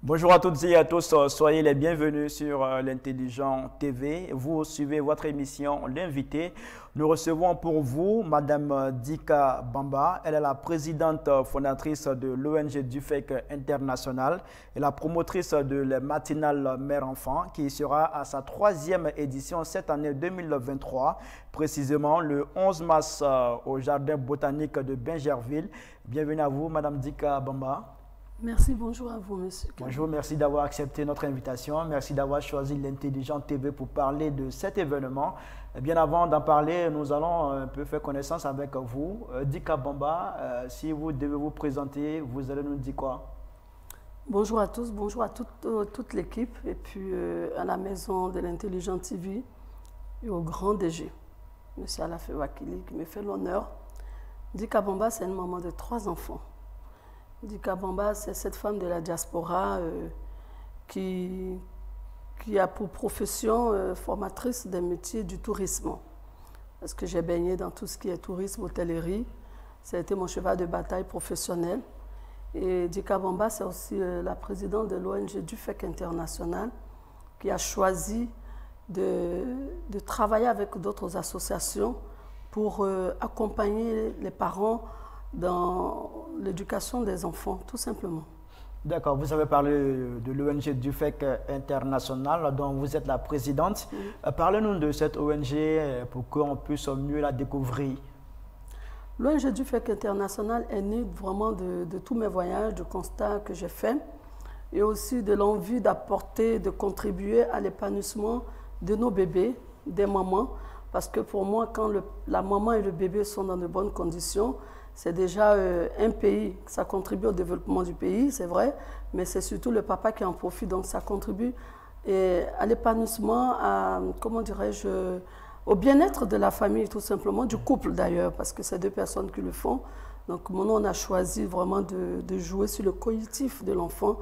Bonjour à toutes et à tous, soyez les bienvenus sur l'Intelligent TV. Vous suivez votre émission L'invité. Nous recevons pour vous Madame Dika Bamba. Elle est la présidente fondatrice de l'ONG Dufek International et la promotrice de la matinale mère-enfant qui sera à sa 3e édition cette année 2023, précisément le 11 mars au Jardin botanique de Bingerville. Bienvenue à vous Madame Dika Bamba. Merci, bonjour à vous, monsieur. Bonjour, merci d'avoir accepté notre invitation. Merci d'avoir choisi l'Intelligent TV pour parler de cet événement. Bien avant d'en parler, nous allons un peu faire connaissance avec vous. Dika Bamba, si vous devez vous présenter, vous allez nous dire quoi? Bonjour à tous, bonjour à toute l'équipe et puis à la maison de l'Intelligent TV et au grand DG, monsieur Alafé Wakili, qui me fait l'honneur. Dika Bamba, c'est une maman de 3 enfants. Dika Bamba, c'est cette femme de la diaspora qui a pour profession formatrice des métiers du tourisme. Parce que j'ai baigné dans tout ce qui est tourisme, hôtellerie. Ça a été mon cheval de bataille professionnel. Et Dika Bamba, c'est aussi la présidente de l'ONG Dufek International qui a choisi de travailler avec d'autres associations pour accompagner les parents dans l'éducation des enfants, tout simplement. D'accord, vous avez parlé de l'ONG Dufek International, dont vous êtes la présidente. Parlez-nous de cette ONG pour qu'on puisse mieux la découvrir. L'ONG Dufek International est née vraiment de tous mes voyages, de constats que j'ai faits, et aussi de l'envie d'apporter, de contribuer à l'épanouissement de nos bébés, des mamans, parce que pour moi, quand la maman et le bébé sont dans de bonnes conditions, c'est déjà un pays, ça contribue au développement du pays, c'est vrai, mais c'est surtout le papa qui en profite, donc ça contribue à l'épanouissement, comment dirais-je, au bien-être de la famille, tout simplement, du couple d'ailleurs, parce que c'est 2 personnes qui le font. Donc maintenant, on a choisi vraiment de jouer sur le cognitif de l'enfant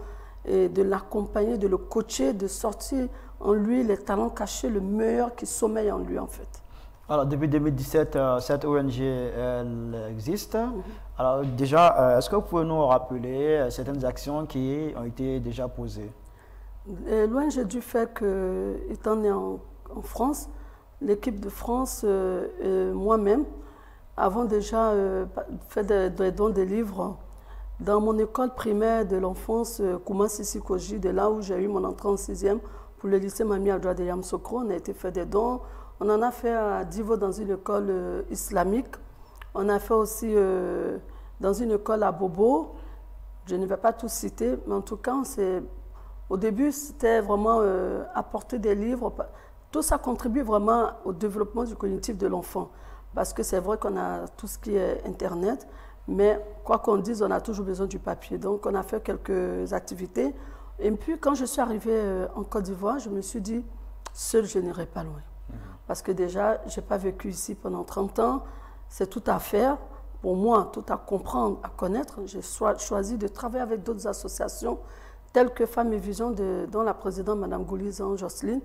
et de l'accompagner, de le coacher, de sortir en lui les talents cachés, le meilleur qui sommeille en lui en fait. Alors, depuis 2017, cette ONG elle existe. Alors, déjà, est-ce que vous pouvez nous rappeler certaines actions qui ont été déjà posées? L'ONG Dufek étant née en France, l'équipe de France et moi-même avons déjà fait des dons de livres dans mon école primaire de l'enfance, Kouma Sissi Koji, de là où j'ai eu mon entrée en 6e pour le lycée Mami Adjoa de Yamsokro. On a été fait des dons. On en a fait à Divo dans une école islamique. On a fait aussi dans une école à Bobo. Je ne vais pas tout citer, mais en tout cas, au début, c'était vraiment apporter des livres. Tout ça contribue vraiment au développement du cognitif de l'enfant. Parce que c'est vrai qu'on a tout ce qui est Internet, mais quoi qu'on dise, on a toujours besoin du papier. Donc, on a fait quelques activités. Et puis, quand je suis arrivée en Côte d'Ivoire, je me suis dit, seule, je n'irai pas loin. Parce que déjà, je n'ai pas vécu ici pendant 30 ans. C'est tout à faire. Pour moi, tout à comprendre, à connaître. J'ai choisi de travailler avec d'autres associations telles que Femmes et Vision, dont la présidente, Mme Goulizan Jocelyne,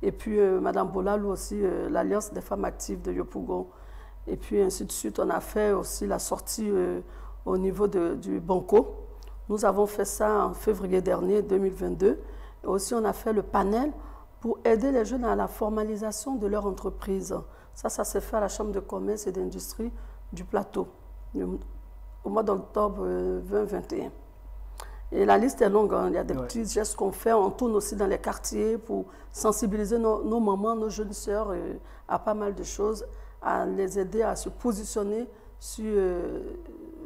et puis Mme Bolalou aussi, l'Alliance des femmes actives de Yopougon. Et puis ainsi de suite, on a fait aussi la sortie au niveau du Banco. Nous avons fait ça en février dernier, 2022. Et aussi, on a fait le panel pour aider les jeunes à la formalisation de leur entreprise. Ça s'est fait à la Chambre de commerce et d'industrie du Plateau, au mois d'octobre 2021. Et la liste est longue, hein. Il y a des petits gestes qu'on fait. On tourne aussi dans les quartiers pour sensibiliser nos mamans, nos jeunes sœurs à pas mal de choses, à les aider à se positionner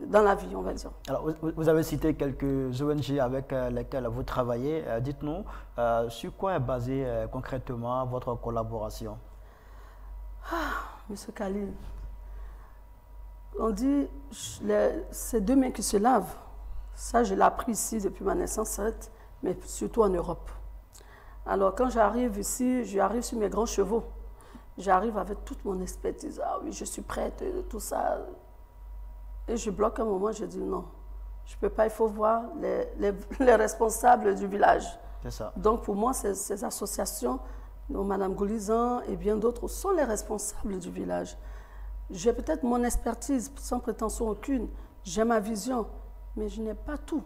dans la vie, on va dire. Alors, vous avez cité quelques ONG avec lesquelles vous travaillez. Dites-nous, sur quoi est basée concrètement votre collaboration? Monsieur Khalil, on dit c'est 2 mains qui se lavent. Ça, je l'ai appris ici depuis ma naissance, mais surtout en Europe. Alors, quand j'arrive ici, j'arrive sur mes grands chevaux. J'arrive avec toute mon expertise. Ah oui, je suis prête, tout ça. Et je bloque un moment, je dis non, je ne peux pas, il faut voir les responsables du village. C'est ça. Donc pour moi, ces associations, dont Mme Goulizan et bien d'autres, sont les responsables du village. J'ai peut-être mon expertise, sans prétention aucune, j'ai ma vision, mais je n'ai pas tout.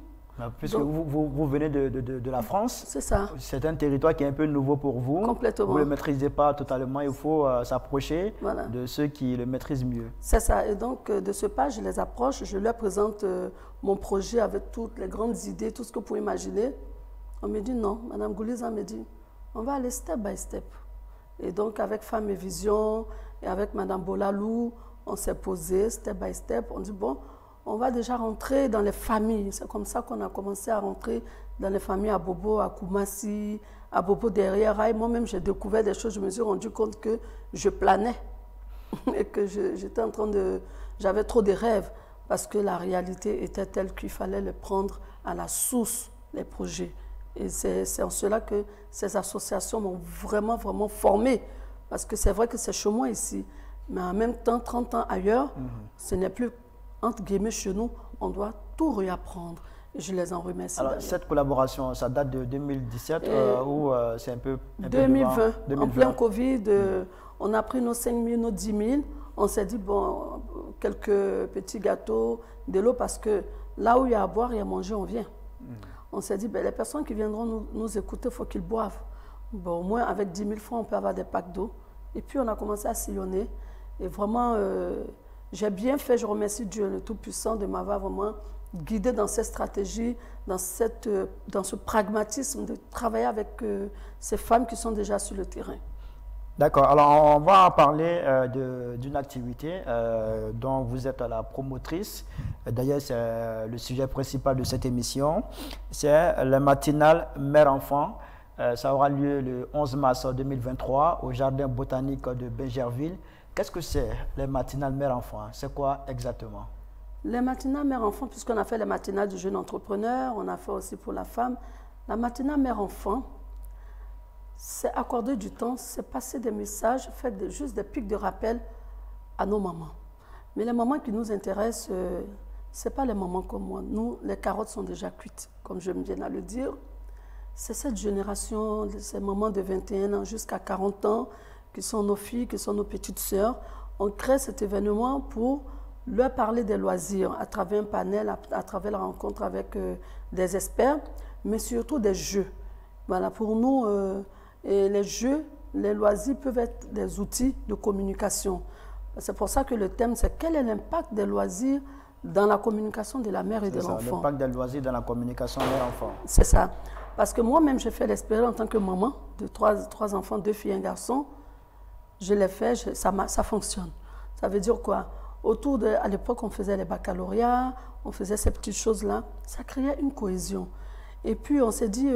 Puisque Donc, vous venez de la France, c'est ça. c'est un territoire qui est un peu nouveau pour vous. Complètement. Vous ne le maîtrisez pas totalement, il faut s'approcher Voilà. de ceux qui le maîtrisent mieux. C'est ça. Et donc, de ce pas, je les approche, je leur présente mon projet avec toutes les grandes idées, tout ce que vous pouvez imaginer. On me dit non. Madame Gouliza me dit, on va aller step by step. Et donc, avec Femmes et Vision et avec Madame Bolalou, on s'est posé step by step. On dit, bon, on va déjà rentrer dans les familles. C'est comme ça qu'on a commencé à rentrer dans les familles à Bobo, à Koumassi, à Bobo derrière Rail. Moi-même, j'ai découvert des choses. Je me suis rendu compte que je planais et que j'étais en train de... J'avais trop de rêves parce que la réalité était telle qu'il fallait les prendre à la source, les projets. Et c'est en cela que ces associations m'ont vraiment, vraiment formé. Parce que c'est vrai que c'est chez moi ici. Mais en même temps, 30 ans ailleurs, ce n'est plus, entre guillemets, chez nous. On doit tout réapprendre. Et je les en remercie. Alors, cette collaboration, ça date de 2017 ou c'est un peu 2020, 2020, en plein Covid, on a pris nos 5 000, nos 10 000. On s'est dit, bon, quelques petits gâteaux, de l'eau, parce que là où il y a à boire et à manger, on vient. On s'est dit, ben, les personnes qui viendront nous écouter, il faut qu'ils boivent. Bon, au moins, avec 10 000 francs, on peut avoir des packs d'eau. Et puis, on a commencé à sillonner. Et vraiment, j'ai bien fait. Je remercie Dieu le Tout-Puissant de m'avoir vraiment guidé dans cette stratégie, dans ce pragmatisme de travailler avec ces femmes qui sont déjà sur le terrain. D'accord. Alors, on va parler d'une activité dont vous êtes la promotrice. D'ailleurs, c'est le sujet principal de cette émission. C'est le matinal mère-enfant. Ça aura lieu le 11 mars 2023 au Jardin botanique de Bingerville. Qu'est-ce que c'est, les matinales mère-enfant? C'est quoi exactement? Les matinales mère-enfant, puisqu'on a fait les matinales du jeune entrepreneur, on a fait aussi pour la femme. La matinale mère-enfant, c'est accorder du temps, c'est passer des messages, faire juste des pics de rappel à nos mamans. Mais les mamans qui nous intéressent, ce n'est pas les mamans comme moi. Nous, les carottes sont déjà cuites, comme je me viens à le dire. C'est cette génération, ces mamans de 21 ans jusqu'à 40 ans, qui sont nos filles, qui sont nos petites sœurs. On crée cet événement pour leur parler des loisirs à travers un panel, à travers la rencontre avec des experts, mais surtout des jeux. Voilà, pour nous, et les jeux, les loisirs peuvent être des outils de communication. C'est pour ça que le thème, c'est quel est l'impact des loisirs dans la communication de la mère et de l'enfant. L'impact des loisirs dans la communication mère-enfant. C'est ça. Parce que moi-même, j'ai fait l'expérience en tant que maman de trois enfants, 2 filles et un garçon. Je l'ai fait, ça fonctionne. Ça veut dire quoi? À l'époque, on faisait les baccalauréats, on faisait ces petites choses-là. Ça créait une cohésion. Et puis, on s'est dit,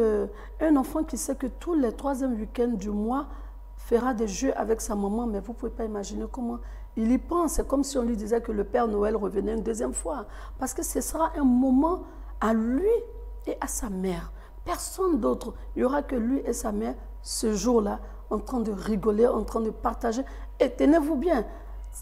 un enfant qui sait que tous les 3e week-ends du mois fera des jeux avec sa maman, mais vous ne pouvez pas imaginer comment il y pense. C'est comme si on lui disait que le Père Noël revenait une 2e fois. Parce que ce sera un moment à lui et à sa mère. Personne d'autre. Il n'y aura que lui et sa mère ce jour-là, en train de rigoler, en train de partager. Et tenez-vous bien,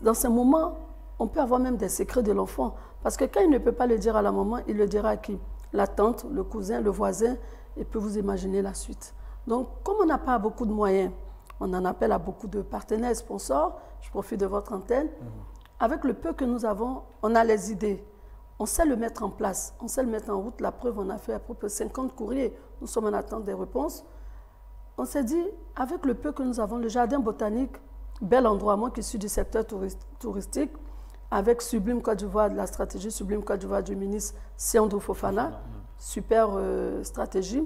dans ces moments, on peut avoir même des secrets de l'enfant. Parce que quand il ne peut pas le dire à la maman, il le dira à qui? La tante, le cousin, le voisin, et peut vous imaginer la suite. Donc, comme on n'a pas beaucoup de moyens, on en appelle à beaucoup de partenaires, sponsors, je profite de votre antenne. Avec le peu que nous avons, on a les idées. On sait le mettre en place, on sait le mettre en route. La preuve, on a fait à peu près 50 courriers. Nous sommes en attente des réponses. On s'est dit, avec le peu que nous avons, le jardin botanique, bel endroit, moi qui suis du secteur touristique, avec Sublime Côte d'Ivoire, la stratégie Sublime Côte d'Ivoire du ministre Siandou Fofana, super stratégie,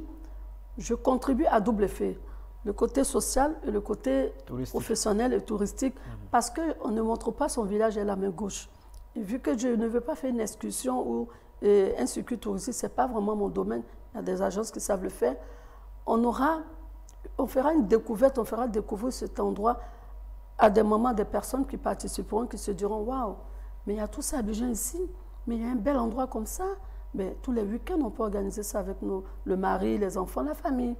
je contribue à double effet, le côté social et le côté professionnel et touristique, parce qu'on ne montre pas son village et la main gauche. Et vu que je ne veux pas faire une excursion ou un circuit touristique, ce n'est pas vraiment mon domaine, il y a des agences qui savent le faire, on fera une découverte, on fera découvrir cet endroit à des moments des personnes qui participeront, qui se diront « Waouh, mais il y a tout ça à Abidjan ici, mais il y a un bel endroit comme ça. » Mais tous les week-ends, on peut organiser ça avec le mari, les enfants, la famille.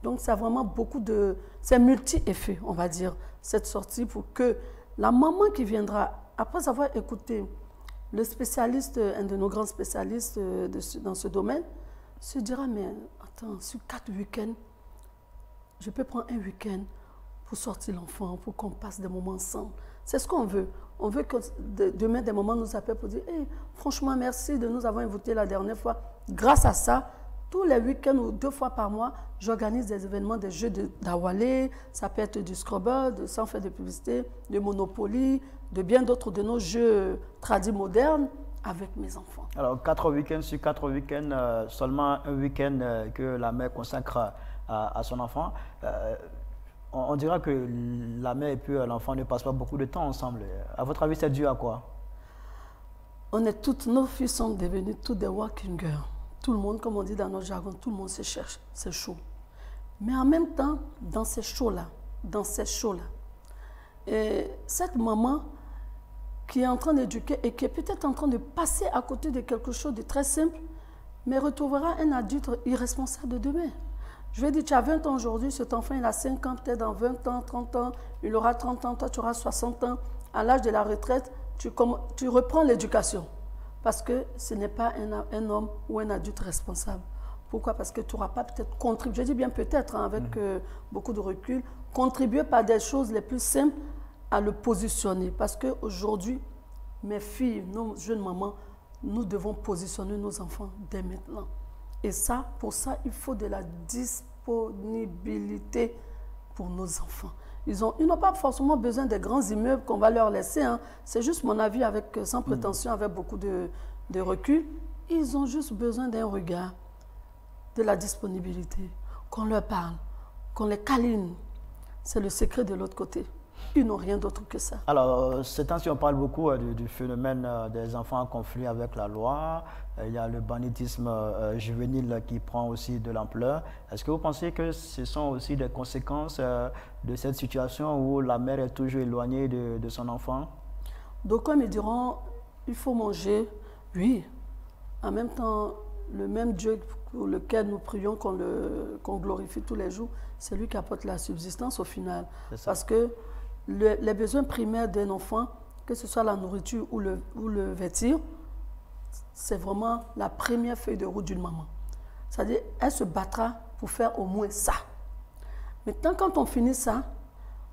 Donc, c'est vraiment beaucoup de... C'est multi-effet, on va dire, cette sortie pour que la maman qui viendra, après avoir écouté le spécialiste, un de nos grands spécialistes dans ce domaine, se dira « Mais attends, sur 4 week-ends, je peux prendre un week-end pour sortir l'enfant, pour qu'on passe des moments ensemble. » C'est ce qu'on veut. On veut que demain, des moments nous appellent pour dire hey, franchement, merci de nous avoir invités la dernière fois. Grâce à ça, tous les week-ends ou 2 fois par mois, j'organise des événements, des jeux d'Awalé, ça peut être du Scrabble, sans faire de publicité, de Monopoly, de bien d'autres de nos jeux tradis modernes avec mes enfants. Alors, 4 week-ends sur 4 week-ends, seulement un week-end que la mère consacre à son enfant. On dira que la mère et puis l'enfant ne passent pas beaucoup de temps ensemble. À votre avis, c'est dû à quoi? Nos filles sont devenues toutes des working girls. Tout le monde, comme on dit dans notre jargon, tout le monde se cherche, c'est chaud. Mais en même temps, dans ces shows-là, cette maman qui est en train d'éduquer et qui est peut-être en train de passer à côté de quelque chose de très simple, mais retrouvera un adulte irresponsable de demain. Je vais dire, tu as 20 ans aujourd'hui, cet enfant il a 5 ans, peut-être dans 20 ans, 30 ans, il aura 30 ans, toi tu auras 60 ans. À l'âge de la retraite, tu reprends l'éducation. Parce que ce n'est pas un homme ou un adulte responsable. Pourquoi? Parce que tu n'auras pas peut-être contribué, je dis bien peut-être, hein, avec beaucoup de recul, contribué par des choses les plus simples à le positionner. Parce qu'aujourd'hui, mes filles, nos jeunes mamans, nous devons positionner nos enfants dès maintenant. Et ça, pour ça, il faut de la disponibilité pour nos enfants. Ils n'ont pas forcément besoin des grands immeubles qu'on va leur laisser. Hein. C'est juste mon avis, sans prétention, avec beaucoup de recul. Ils ont juste besoin d'un regard, de la disponibilité, qu'on leur parle, qu'on les câline. C'est le secret de l'autre côté. Ils n'ont rien d'autre que ça. Alors, ces temps-ci, on parle beaucoup du phénomène des enfants en conflit avec la loi. Il y a le banditisme juvénile qui prend aussi de l'ampleur. Est-ce que vous pensez que ce sont aussi des conséquences de cette situation où la mère est toujours éloignée de son enfant? D'aucuns me diront, il faut manger. Oui. En même temps, le même Dieu pour lequel nous prions, qu'on glorifie tous les jours, c'est lui qui apporte la subsistance au final. Parce que les besoins primaires d'un enfant, que ce soit la nourriture ou le vêtir, c'est vraiment la première feuille de route d'une maman. C'est-à-dire, elle se battra pour faire au moins ça. Maintenant, quand on finit ça,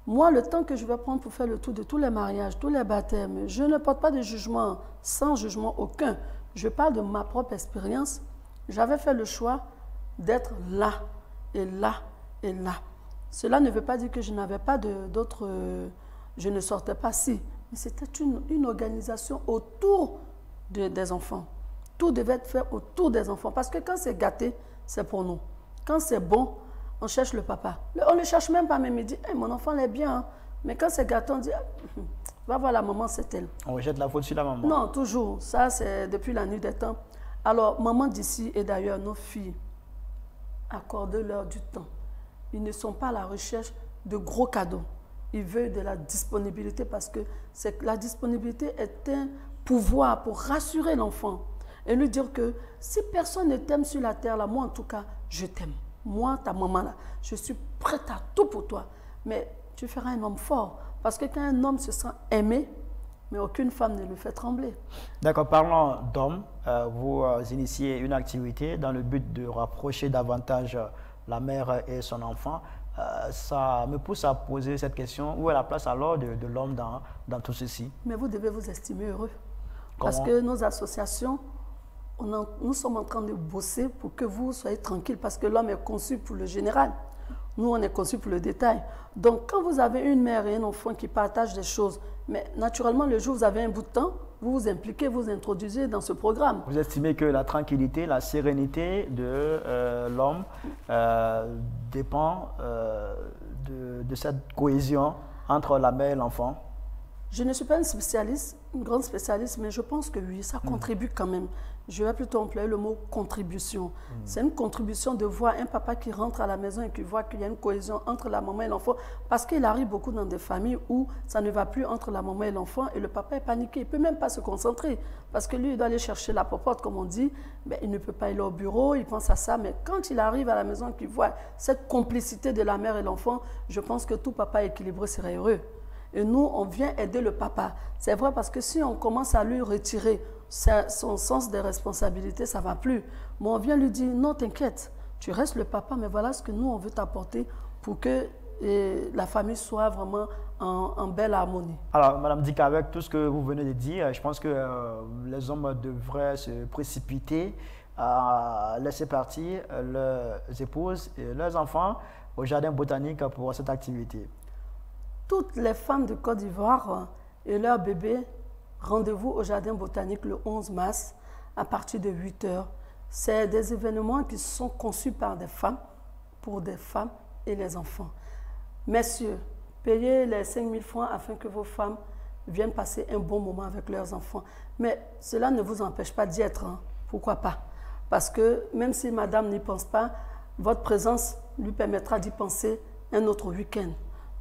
moi, le temps que je vais prendre pour faire le tour de tous les mariages, tous les baptêmes, je ne porte pas de jugement, sans jugement aucun. Je parle de ma propre expérience. J'avais fait le choix d'être là, et là, et là. Cela ne veut pas dire que je n'avais pas d'autres... je ne sortais pas si. Mais c'était une organisation autour des enfants. Tout devait être fait autour des enfants. Parce que quand c'est gâté, c'est pour nous. Quand c'est bon, on cherche le papa. On ne le cherche même pas, même il dit hey, mon enfant il est bien. Hein. Mais quand c'est gâté, on dit va voir la maman, c'est elle. On jette la faute sur la maman. Non, toujours. Ça, c'est depuis la nuit des temps. Alors, maman d'ici et d'ailleurs, nos filles, accordez-leur du temps. Ils ne sont pas à la recherche de gros cadeaux. Ils veulent de la disponibilité parce que la disponibilité est un pouvoir pour rassurer l'enfant et lui dire que si personne ne t'aime sur la terre, là, moi en tout cas, je t'aime. Moi, ta maman, là, je suis prête à tout pour toi. Mais tu feras un homme fort parce que quand un homme se sent aimé, mais aucune femme ne le fait trembler. D'accord, parlons d'hommes. Vous initiez une activité dans le but de rapprocher davantage la mère et son enfant. Ça me pousse à poser cette question. Où est la place alors de l'homme dans tout ceci? Mais vous devez vous estimer heureux. Comment? Parce que nos associations, nous sommes en train de bosser pour que vous soyez tranquille. Parce que l'homme est conçu pour le général. Nous, on est conçu pour le détail. Donc, quand vous avez une mère et un enfant qui partagent des choses, mais naturellement, le jour où vous avez un bout de temps, vous vous impliquez, vous introduisez dans ce programme. Vous estimez que la tranquillité, la sérénité de l'homme dépend de cette cohésion entre la mère et l'enfant? Je ne suis pas une grande spécialiste, mais je pense que oui, ça contribue quand même. Je vais plutôt employer le mot contribution. C'est une contribution de voir un papa qui rentre à la maison et qui voit qu'il y a une cohésion entre la maman et l'enfant. Parce qu'il arrive beaucoup dans des familles où ça ne va plus entre la maman et l'enfant et le papa est paniqué. Il ne peut même pas se concentrer. Parce que lui, il doit aller chercher la popote, comme on dit. Mais il ne peut pas aller au bureau, il pense à ça. Mais quand il arrive à la maison et qu'il voit cette complicité de la mère et l'enfant, je pense que tout papa équilibré serait heureux. Et nous, on vient aider le papa. C'est vrai parce que si on commence à lui retirer son sens des responsabilités, ça ne va plus. Mais on vient lui dire, non, t'inquiète, tu restes le papa, mais voilà ce que nous, on veut t'apporter pour que la famille soit vraiment en belle harmonie. Alors, Madame Dika, avec tout ce que vous venez de dire, je pense que les hommes devraient se précipiter à laisser partir leurs épouses et leurs enfants au jardin botanique pour cette activité. Toutes les femmes de Côte d'Ivoire et leurs bébés, rendez-vous au jardin botanique le 11 mars à partir de 8 h. C'est des événements qui sont conçus par des femmes, pour des femmes et les enfants. Messieurs, payez les 5 000 francs afin que vos femmes viennent passer un bon moment avec leurs enfants. Mais cela ne vous empêche pas d'y être. Hein. Pourquoi pas? Parce que même si madame n'y pense pas, votre présence lui permettra d'y penser un autre week-end.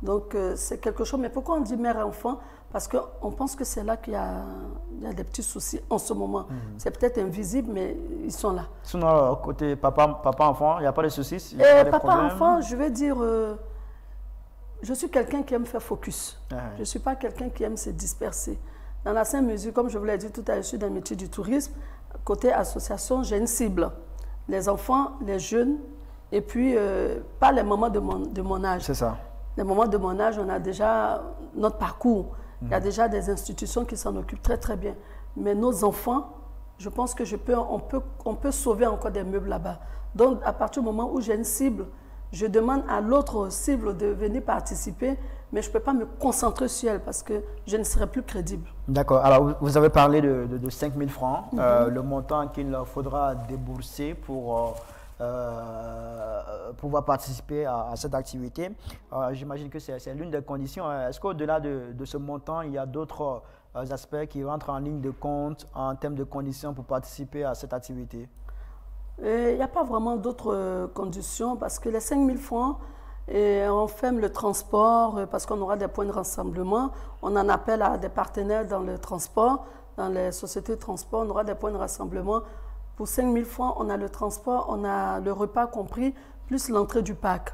Donc, c'est quelque chose. Mais pourquoi on dit mère et enfant? Parce qu'on pense que c'est là qu'il y a des petits soucis en ce moment. C'est peut-être invisible, mais ils sont là. Sinon, côté papa-enfant, il n'y a pas de soucis? Papa-enfant, je vais dire, je suis quelqu'un qui aime faire focus. Je ne suis pas quelqu'un qui aime se disperser. Dans la Sainte-Mesure, comme je vous l'ai dit tout à l'heure, je suis dans le métier du tourisme. Côté association, j'ai une cible. Les enfants, les jeunes, et puis pas les mamans de mon âge. C'est ça. Les mamans de mon âge, on a déjà notre parcours. Il y a déjà des institutions qui s'en occupent très très bien. Mais nos enfants, je pense que on peut sauver encore des meubles là-bas. Donc à partir du moment où j'ai une cible, je demande à l'autre cible de venir participer, mais je ne peux pas me concentrer sur elle parce que je ne serai plus crédible. D'accord. Alors vous avez parlé de 5 000 francs, le montant qu'il faudra débourser pour pouvoir participer à cette activité. J'imagine que c'est l'une des conditions. Est-ce qu'au-delà de ce montant, il y a d'autres aspects qui rentrent en ligne de compte en termes de conditions pour participer à cette activité? Il n'y a pas vraiment d'autres conditions parce que les 5 000 francs, on ferme le transport parce qu'on aura des points de rassemblement. On en appelle à des partenaires dans le transport, dans les sociétés de transport, on aura des points de rassemblement. Pour 5 000 francs, on a le transport, on a le repas compris, plus l'entrée du parc.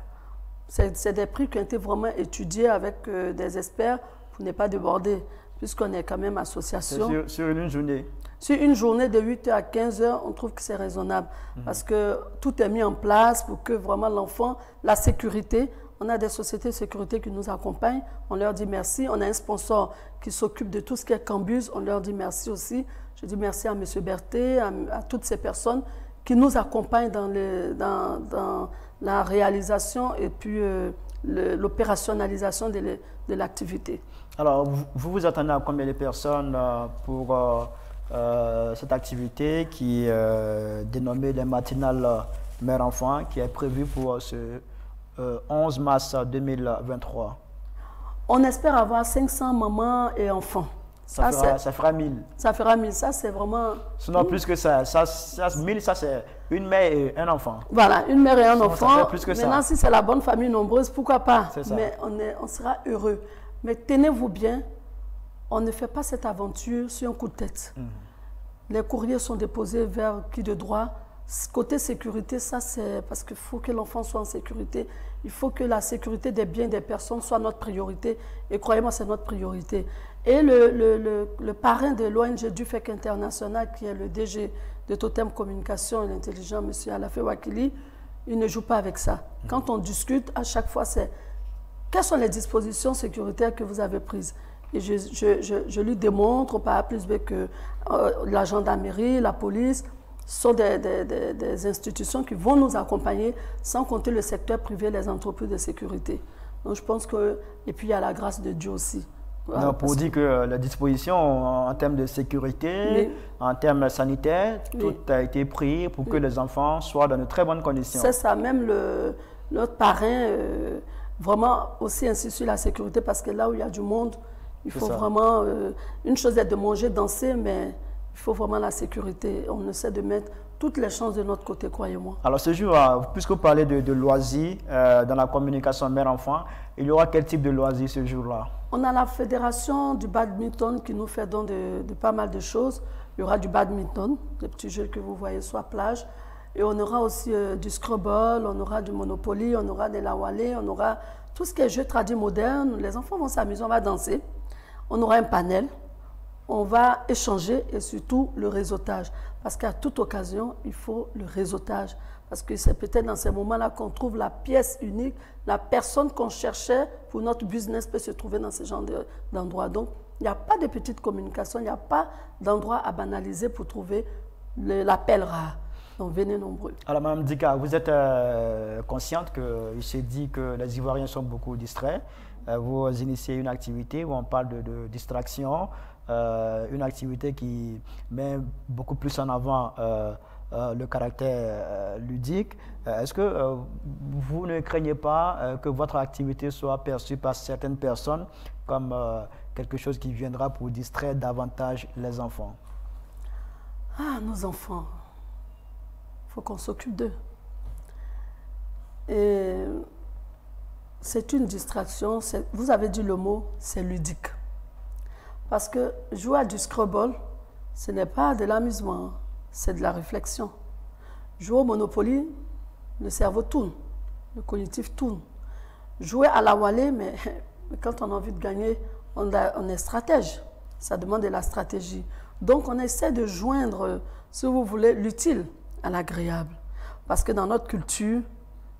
C'est des prix qui ont été vraiment étudiés avec des experts pour ne pas déborder, puisqu'on est quand même association. Sur une journée? Sur une journée de 8 h à 15 h, on trouve que c'est raisonnable parce que tout est mis en place pour que vraiment l'enfant, la sécurité, on a des sociétés de sécurité qui nous accompagnent, on leur dit merci. On a un sponsor qui s'occupe de tout ce qui est Cambus, on leur dit merci aussi. Je dis merci à M. Berthet, à toutes ces personnes qui nous accompagnent dans la réalisation et puis l'opérationnalisation de l'activité. Alors, vous vous attendez à combien de personnes pour cette activité qui est dénommée les matinales mère-enfant, qui est prévue pour ce 11 mars 2023? On espère avoir 500 mamans et enfants. Ça fera 1000. Ça fera 1000. Ça, c'est vraiment... Sinon, plus que ça. 1000, ça, c'est une mère et un enfant. Voilà, une mère et un enfant. Ça fait plus que maintenant, si c'est la bonne famille nombreuse, pourquoi pas? Ça. Mais on sera heureux. Mais tenez-vous bien, on ne fait pas cette aventure sur un coup de tête. Les courriers sont déposés vers qui de droit. Côté sécurité, ça c'est parce qu'il faut que l'enfant soit en sécurité. Il faut que la sécurité des biens des personnes soit notre priorité. Et croyez-moi, c'est notre priorité. Et le parrain de l'ONG DUFEC International, qui est le DG de Totem Communication et l'intelligent, M. Alafé Wakili, il ne joue pas avec ça. Quand on discute, à chaque fois, c'est quelles sont les dispositions sécuritaires que vous avez prises. Et je lui démontre par A plus B que la gendarmerie, la police sont des institutions qui vont nous accompagner, sans compter le secteur privé, les entreprises de sécurité. Donc je pense que... Et puis il y a la grâce de Dieu aussi. Voilà, non, pour dire que la disposition en termes de sécurité, en termes sanitaires, tout a été pris pour que les enfants soient dans de très bonnes conditions. C'est ça, même notre parrain vraiment aussi insiste sur la sécurité parce que là où il y a du monde, il faut vraiment... une chose est de manger, danser, mais il faut vraiment la sécurité. On essaie de mettre toutes les chances de notre côté, croyez-moi. Alors ce jour, puisque vous parlez de loisirs dans la communication mère-enfant, il y aura quel type de loisirs ce jour-là? On a la fédération du badminton qui nous fait don de pas mal de choses. Il y aura du badminton, des petits jeux que vous voyez sur la plage. Et on aura aussi du scrabble, on aura du Monopoly, on aura des lawalé, on aura tout ce qui est jeux tradis modernes. Les enfants vont s'amuser, on va danser. On aura un panel. on va échanger et surtout le réseautage. Parce qu'à toute occasion, il faut le réseautage. Parce que c'est peut-être dans ces moments-là qu'on trouve la pièce unique, la personne qu'on cherchait pour notre business peut se trouver dans ce genre d'endroit. Donc, il n'y a pas de petite communication, il n'y a pas d'endroit à banaliser pour trouver l'appel rare. Donc, venez nombreux. Alors, Mme Dika, vous êtes consciente qu'il s'est dit que les Ivoiriens sont beaucoup distraits. Vous initiez une activité où on parle de distraction, une activité qui met beaucoup plus en avant le caractère ludique. Est-ce que vous ne craignez pas que votre activité soit perçue par certaines personnes comme quelque chose qui viendra pour distraire davantage les enfants? Ah, nos enfants, il faut qu'on s'occupe d'eux. Et c'est une distraction, vous avez dit le mot, c'est ludique. Parce que jouer à du Scrabble, ce n'est pas de l'amusement, c'est de la réflexion. Jouer au Monopoly, le cerveau tourne, le cognitif tourne. Jouer à la Wallée, mais quand on a envie de gagner, on est stratège. Ça demande de la stratégie. Donc on essaie de joindre, si vous voulez, l'utile à l'agréable. Parce que dans notre culture,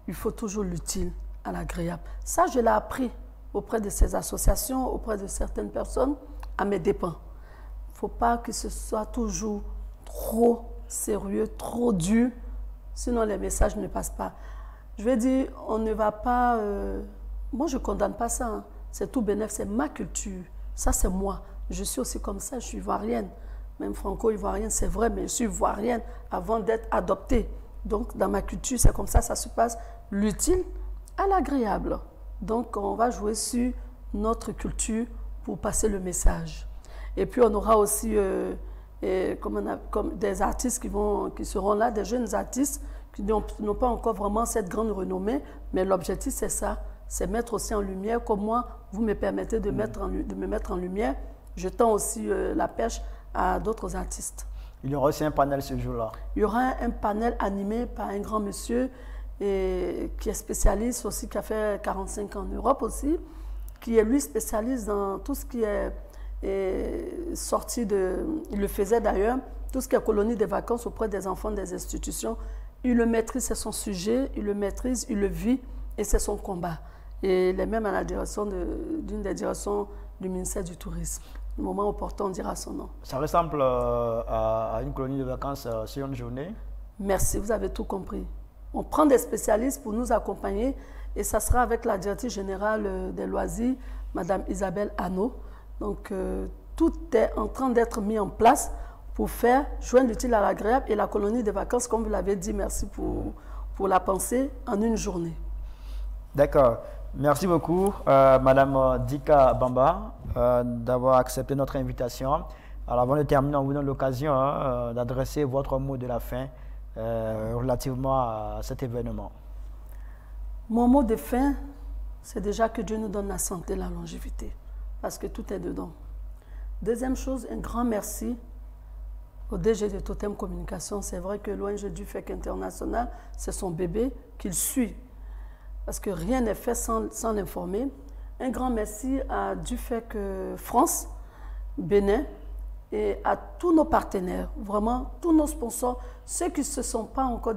il faut toujours l'utile à l'agréable. Ça, je l'ai appris auprès de ces associations, auprès de certaines personnes, à mes dépens. Il ne faut pas que ce soit toujours trop sérieux, trop dur, sinon les messages ne passent pas. Je vais dire, on ne va pas... moi, je ne condamne pas ça. Hein. C'est tout bénéfice, c'est ma culture. Ça, c'est moi. Je suis aussi comme ça, je suis ivoirienne. Même franco-ivoirienne, c'est vrai, mais je suis ivoirienne avant d'être adoptée. Donc, dans ma culture, c'est comme ça se passe. L'utile à l'agréable. Donc, on va jouer sur notre culture pour passer le message. Et puis, on aura aussi comme des artistes qui seront là, des jeunes artistes qui n'ont pas encore vraiment cette grande renommée, mais l'objectif, c'est ça, c'est mettre aussi en lumière, comme moi, vous me permettez de me mettre en lumière. Je tends aussi la perche à d'autres artistes. Il y aura aussi un panel ce jour-là. Il y aura un panel animé par un grand monsieur qui est spécialiste aussi, qui a fait 45 ans en Europe aussi, qui est lui spécialiste dans tout ce qui est sorti de... Il le faisait d'ailleurs, tout ce qui est colonie de vacances auprès des enfants des institutions. Il le maîtrise, c'est son sujet, il le maîtrise, il le vit et c'est son combat. Et il est même à la direction d'une des directions du ministère du Tourisme. Au moment opportun, on dira son nom. Ça ressemble à une colonie de vacances sur une journée? Merci, vous avez tout compris. On prend des spécialistes pour nous accompagner et ça sera avec la directrice générale des loisirs, Madame Isabelle Hanot. Donc, tout est en train d'être mis en place pour faire joindre l'utile à l'agréable et la colonie de vacances, comme vous l'avez dit, merci pour la pensée, en une journée. D'accord. Merci beaucoup, Madame Dika Bamba, d'avoir accepté notre invitation. Alors, avant de terminer, on vous donne l'occasion d'adresser votre mot de la fin relativement à cet événement. Mon mot de fin, c'est déjà que Dieu nous donne la santé, la longévité, parce que tout est dedans. Deuxième chose, un grand merci au DG de Totem Communication. C'est vrai que l'ONG du FEC International, c'est son bébé qu'il suit, parce que rien n'est fait sans l'informer. Un grand merci à DUFEC France, Bénin, et à tous nos partenaires, vraiment tous nos sponsors, ceux qui ne se sont pas encore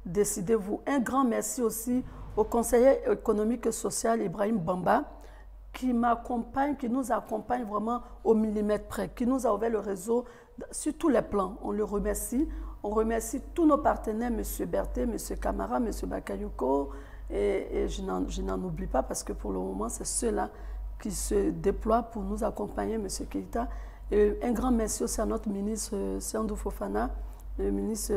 décidez-vous. Un grand merci aussi au conseiller économique et social Ibrahim Bamba, qui m'accompagne, qui nous accompagne vraiment au millimètre près, qui nous a ouvert le réseau sur tous les plans. On le remercie. On remercie tous nos partenaires, M. Berthet, M. Camara, M. Bakayoko, et je n'en oublie pas parce que pour le moment, c'est ceux-là qui se déploient pour nous accompagner, M. Keïta. Et un grand merci aussi à notre ministre Sandou Fofana, le ministre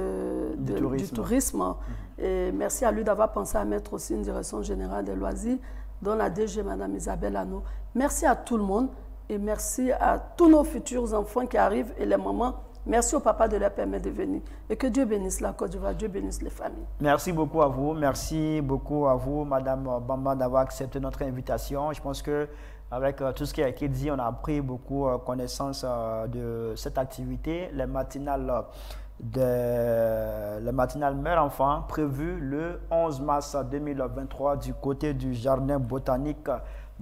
du Tourisme. Et merci à lui d'avoir pensé à mettre aussi une direction générale des loisirs, dont la DG, Mme Isabelle Hanot. Merci à tout le monde et merci à tous nos futurs enfants qui arrivent et les mamans. Merci au papa de leur permettre de venir. Et que Dieu bénisse la Côte d'Ivoire, Dieu bénisse les familles. Merci beaucoup à vous. Merci beaucoup à vous, Madame Bamba, d'avoir accepté notre invitation. Je pense que avec tout ce qui a été dit, on a pris beaucoup connaissance de cette activité. Les matinales Mère Enfant prévues le 11 mars 2023 du côté du Jardin botanique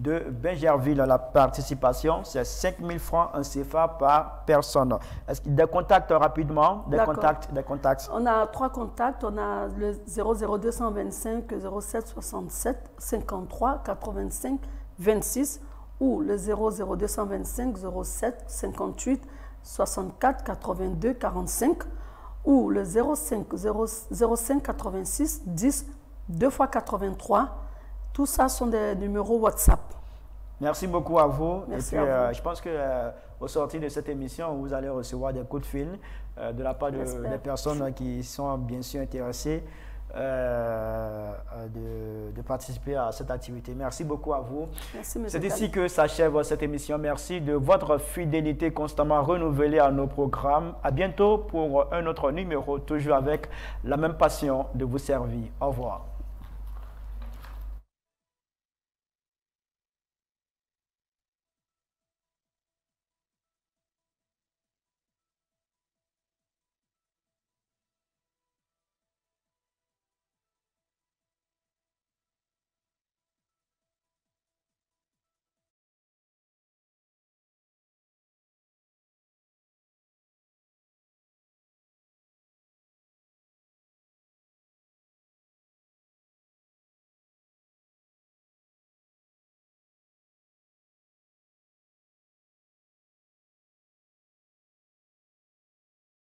de Bingerville. La participation, c'est 5 000 francs en CFA par personne. Est-ce qu'il y a des contacts rapidement? Des contacts. On a 3 contacts. On a le 00225 07 67 53 85 26 ou le 00225 07 58 64 82 45 ou le 05 86 10 2 x 83. Tout ça sont des numéros WhatsApp. Merci beaucoup à vous. Merci et puis, à vous. je pense qu'au sortir de cette émission, vous allez recevoir des coups de fil de la part des personnes qui sont bien sûr intéressées de participer à cette activité. Merci beaucoup à vous. C'est ici que s'achève cette émission. Merci de votre fidélité constamment renouvelée à nos programmes. À bientôt pour un autre numéro, toujours avec la même passion de vous servir. Au revoir.